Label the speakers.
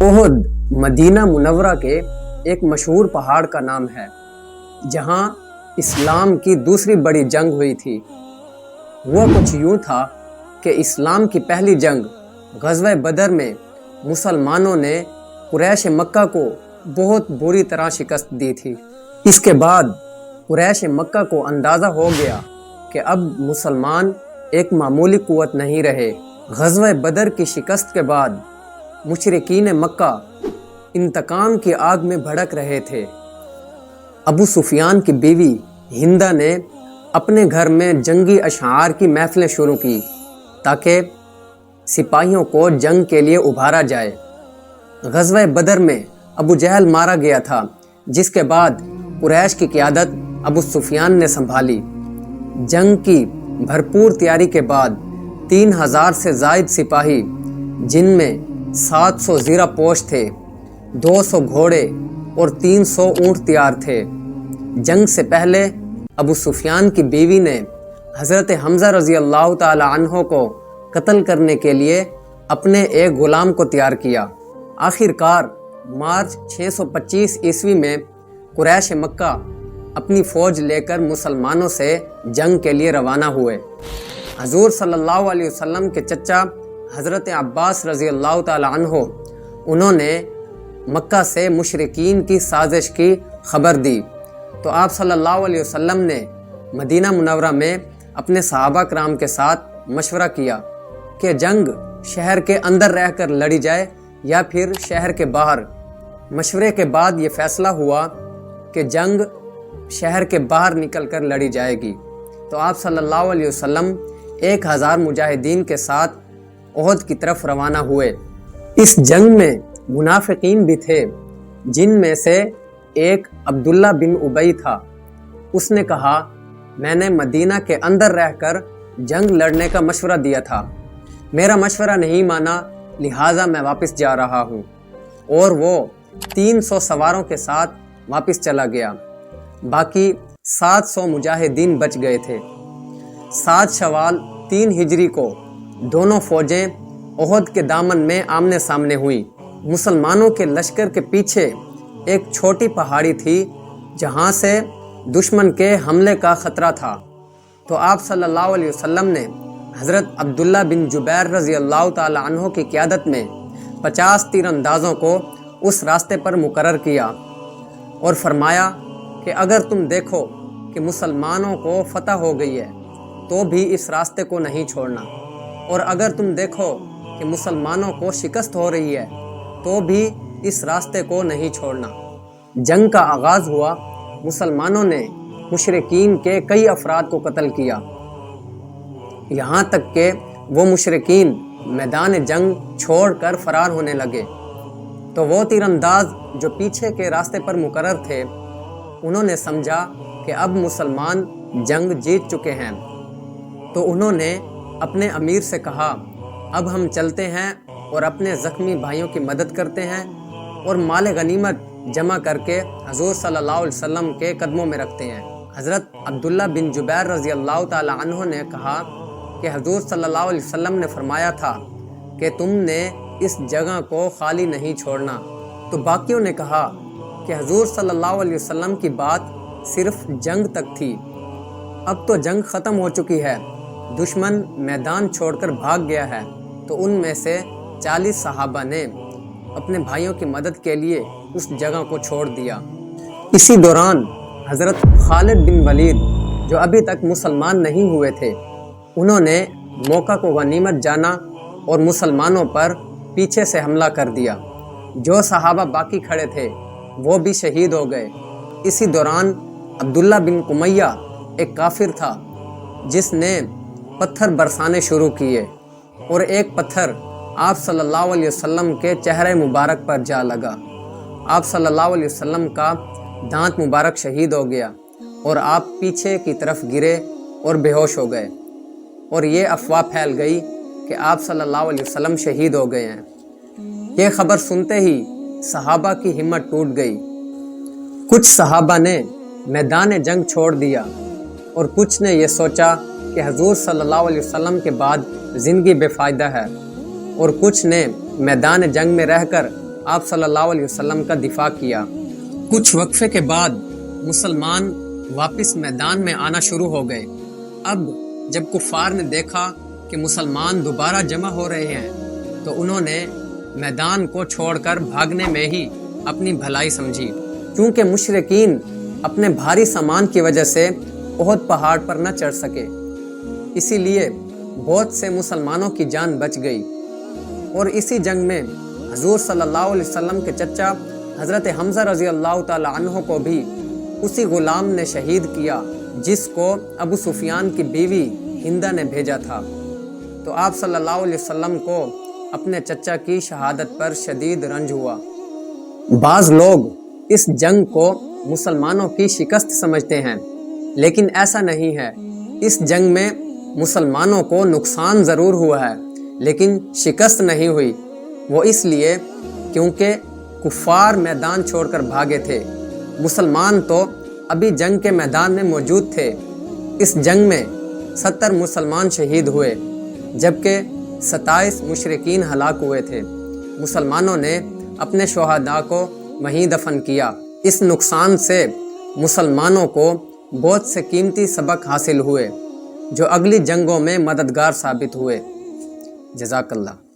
Speaker 1: Uhud Medina Munawwara के एक मशहूर पहाड़ का नाम है जहां इस्लाम की दूसरी बड़ी जंग हुई थी। हुआ कुछ यूं था कि इस्लाम की पहली जंग ग़ज़वा बदर में मुसलमानों ने कुरैश मक्का को बहुत बुरी तरह शिकस्त दी थी। इसके बाद कुरैश मक्का को अंदाज़ा हो गया कि अब मुसलमान एक मामूली कुव्वत नहीं रहे। ग़ज़वा बदर की शिकस्त के बाद मुशरिकीन मक्का इंतकाम की आग में भड़क रहे थे। अबू सुफियान की बीवी हिंदा ने अपने घर में जंगी अशार की महफिलें शुरू की ताकि सिपाहियों को जंग के लिए उभारा जाए। ग़ज़वा बदर में अबू जहल मारा गया था, जिसके बाद कुरैश की क़यादत अबू सुफियान ने संभाली। जंग की भरपूर तैयारी के बाद 3000 से ज़ायद सिपाही, जिनमें 700 ज़ीरा पोश थे, 200 घोड़े और 300 ऊँट तैयार थे। जंग से पहले अबू सुफियान की बीवी ने हज़रत हमज़ा रज़ी अल्लाह ताला अन्हो को कत्ल करने के लिए अपने एक ग़ुलाम को तैयार किया। आखिरकार मार्च 625 ईस्वी में कुरैश मक्का अपनी फ़ौज लेकर मुसलमानों से जंग के लिए रवाना हुए। हजूर सल्लल्लाहु अलैहि वसल्लम के चचा हज़रत अब्बास रज़ी अल्लाह ताला अन्हो, उन्होंने मक्का से मुशरिकीन की साजिश की खबर दी तो आप सल्लल्लाहु अलैहि वसल्लम ने मदीना मुनव्वरा में अपने सहाबा कराम के साथ मशवरा किया कि जंग शहर के अंदर रहकर लड़ी जाए या फिर शहर के बाहर। मशवरे के बाद ये फ़ैसला हुआ कि जंग शहर के बाहर निकल कर लड़ी जाएगी। तो आप सल्लल्लाहु अलैहि वसल्लम 1000 मुजाहिदीन के साथ ओहद की तरफ रवाना हुए। इस जंग में मुनाफिकीन भी थे, जिनमें से एक अब्दुल्ला बिन उबई था। उसने कहा, मैंने मदीना के अंदर रहकर जंग लड़ने का मशवरा दिया था, मेरा मशवरा नहीं माना, लिहाजा मैं वापस जा रहा हूँ। और वो 300 सवारों के साथ वापस चला गया। बाकी 700 मुजाहिदीन बच गए थे। 7 शवाल 3 हिजरी को दोनों फौजें ओहद के दामन में आमने सामने हुई। मुसलमानों के लश्कर के पीछे एक छोटी पहाड़ी थी जहां से दुश्मन के हमले का ख़तरा था। तो आप सल्लल्लाहु अलैहि वसल्लम ने हज़रत अब्दुल्ला बिन जुबैर रज़ी अल्लाह ताला अन्हो की क़यादत में 50 तीरंदाज़ों को उस रास्ते पर मुकर्रर किया और फरमाया कि अगर तुम देखो कि मुसलमानों को फतह हो गई है तो भी इस रास्ते को नहीं छोड़ना, और अगर तुम देखो कि मुसलमानों को शिकस्त हो रही है तो भी इस रास्ते को नहीं छोड़ना। जंग का आगाज़ हुआ। मुसलमानों ने मुशरिकीन के कई अफराद को कत्ल किया, यहाँ तक कि वो मुशरिकीन मैदान जंग छोड़कर फरार होने लगे। तो वो तीरंदाज जो पीछे के रास्ते पर मुकर्रर थे, उन्होंने समझा कि अब मुसलमान जंग जीत चुके हैं। तो उन्होंने अपने अमीर से कहा, अब हम चलते हैं और अपने ज़ख्मी भाइयों की मदद करते हैं और माल गनीमत जमा करके हजूर सल्लल्लाहु अलैहि वसल्लम के कदमों में रखते हैं। हज़रत अब्दुल्ला बिन जुबैर रज़ी अल्लाह ताला अन्हो ने कहा कि हजूर सल्लल्लाहु अलैहि वसल्लम ने फरमाया था कि तुमने इस जगह को खाली नहीं छोड़ना। तो बाकियों ने कहा कि हजूर सल्लल्लाहु अलैहि वसल्लम की बात सिर्फ जंग तक थी, अब तो जंग ख़त्म हो चुकी है, दुश्मन मैदान छोड़कर भाग गया है। तो उनमें से 40 सहाबा ने अपने भाइयों की मदद के लिए उस जगह को छोड़ दिया। इसी दौरान हज़रत खालिद बिन वलीद, जो अभी तक मुसलमान नहीं हुए थे, उन्होंने मौका को गनीमत जाना और मुसलमानों पर पीछे से हमला कर दिया। जो सहाबा बाकी खड़े थे वो भी शहीद हो गए। इसी दौरान अब्दुल्ला बिन उमैया एक काफिर था, जिसने पत्थर बरसाने शुरू किए और एक पत्थर आप सल्लल्लाहु अलैहि वसल्लम के चेहरे मुबारक पर जा लगा। आप सल्लल्लाहु अलैहि वसल्लम का दांत मुबारक शहीद हो गया और आप पीछे की तरफ गिरे और बेहोश हो गए, और ये अफवाह फैल गई कि आप सल्लल्लाहु अलैहि वसल्लम शहीद हो गए हैं। ये खबर सुनते ही सहाबा की हिम्मत टूट गई। कुछ सहाबा ने मैदान जंग छोड़ दिया और कुछ ने यह सोचा कि हजूर सल्लल्लाहु अलैहि वसल्लम के बाद ज़िंदगी बेफ़ायदा है, और कुछ ने मैदान जंग में रहकर آپ صلی اللہ علیہ وسلم کا دفاع کیا۔ کچھ وقفے کے بعد مسلمان واپس میدان میں آنا شروع ہو گئے۔ اب جب کفار نے دیکھا کہ مسلمان دوبارہ جمع ہو رہے ہیں تو انہوں نے میدان کو چھوڑ کر بھاگنے میں ہی اپنی بھلائی سمجھی، کیونکہ مشرکین اپنے بھاری سامان کی وجہ سے احد پہاڑ پر نہ چڑھ سکے، اسی لیے بہت سے مسلمانوں کی جان بچ گئی۔ اور اسی جنگ میں حضور صلی اللہ علیہ وسلم کے چچا حضرت حمزہ رضی اللہ تعالی عنہ کو بھی اسی غلام نے شہید کیا جس کو ابو سفیان کی بیوی ہندہ نے بھیجا تھا۔ تو آپ صلی اللہ علیہ وسلم کو اپنے چچا کی شہادت پر شدید رنج ہوا۔ بعض لوگ اس جنگ کو مسلمانوں کی شکست سمجھتے ہیں، لیکن ایسا نہیں ہے۔ اس جنگ میں مسلمانوں کو نقصان ضرور ہوا ہے لیکن شکست نہیں ہوئی۔ وہ اس لیے کیونکہ کفار میدان چھوڑ کر بھاگے تھے، مسلمان تو ابھی جنگ کے میدان میں موجود تھے۔ اس جنگ میں 70 مسلمان شہید ہوئے جبکہ 27 مشرکین ہلاک ہوئے تھے۔ مسلمانوں نے اپنے شہداء کو وہیں دفن کیا۔ اس نقصان سے مسلمانوں کو بہت سے قیمتی سبق حاصل ہوئے جو اگلی جنگوں میں مددگار ثابت ہوئے۔ جزاک اللہ۔